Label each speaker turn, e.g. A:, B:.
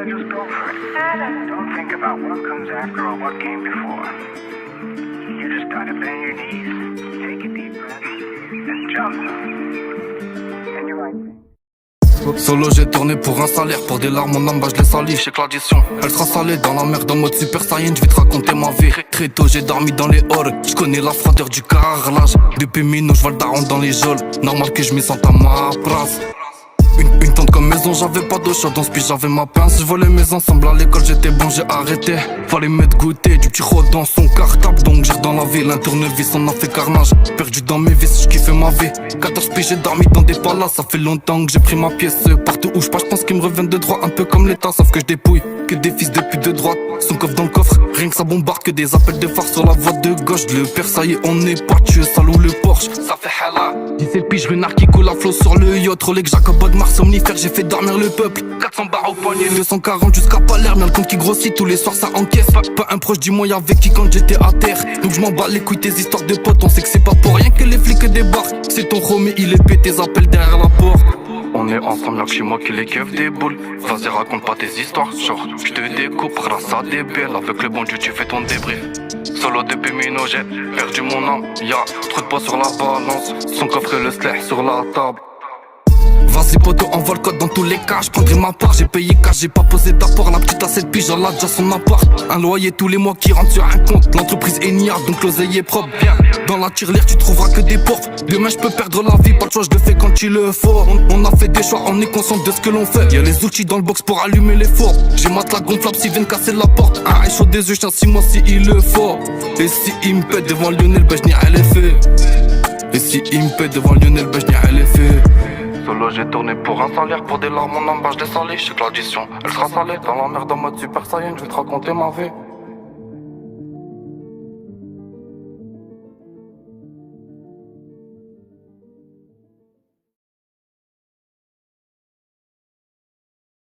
A: just go for it. Don't think about what comes after or what came before. You just gotta bend your knees, take a deep breath, and jump. And you're right.
B: Solo j'ai tourné pour un salaire, pour des larmes en âme bah je les salis. J'sais que l'addition, elle sera salée dans la merde en mode Super Saiyan. J'vais te raconter ma vie. Très tôt j'ai dormi dans les halls. J'connais la froideur du carrelage. Depuis minot j'vois le daron dans les geôles. Normal que j'me sente à ma place. Une tente comme maison, j'avais pas d'eau chaude, dans ce pis j'avais ma pince. Je volais mes ensembles à l'école, j'étais bon, j'ai arrêté. Fallait mettre goûter du petit rôle dans son cartable. Donc j'ai dans la ville, un tournevis, on a fait carnage. Perdu dans mes vices, j'kiffais ma vie. 14 pieds, j'ai dormi dans des palaces. Ça fait longtemps que j'ai pris ma pièce. Partout où j'passe, j'pense qu'ils me reviennent de droit. Un peu comme l'État, sauf que j'dépouille que des fils de pute de droite. Son coffre dans le coffre, rien que ça bombarde. Que des appels de phare sur la voie de gauche. Le père, ça y est, on n'est pas tué, salou le Porsche. Ça fait hala. 17 piges, renard qui coule à flot sur le yacht. Rolex, Jacob, Bodmar, somnifère, j'ai fait dormir le peuple. 400 barres au poignet, 240 jusqu'à Palerme. Y'a le compte qui grossit, tous les soirs ça encaisse. Pas un proche, dis-moi y'avait qui quand j'étais à terre. Donc je m'en bats les couilles, tes histoires de potes. On sait que c'est pas pour rien que les flics débarquent. C'est ton chrome et il est pété, tes appels derrière la porte. On est ensemble, y'a que chez moi qui les keufs des boules. Vas-y raconte pas tes histoires, genre j'te découpe grâce à des belles. Avec le bon Dieu tu fais ton débrief. Solo depuis minot j'ai perdu mon âme. Y'a trop de poids sur la balance. Son coffre et le sleh sur la table. Vas-y poto, envoie le code dans tous les cas. J'prendrai ma part, j'ai payé cash, j'ai pas posé d'apport. La petite à 7 piges, elle a déjà son appart. Un loyer tous les mois qui rentre sur un compte. L'entreprise est niard, donc l'oseille est propre. Dans la tirelire, tu trouveras que des portes. Demain je peux perdre la vie, pas de choix, je le fais quand il le faut. On a fait des choix, on est conscient de ce que l'on fait. Y'a les outils dans le box pour allumer les fours. J'ai matelas gonflable s'ils viennent casser la porte. Un chaud des yeux, je 6 mois si il le faut. Et si il me pète devant Lionel, ben je n'irai les faits. Et si il me pète devant Lionel, ben je n'irai les faits. Solo j'ai tourné pour un salaire, pour des larmes en embâche des salés. J'sais que l'addition, elle sera salée dans la merde en mode Super Saiyan. Je vais te raconter ma vie.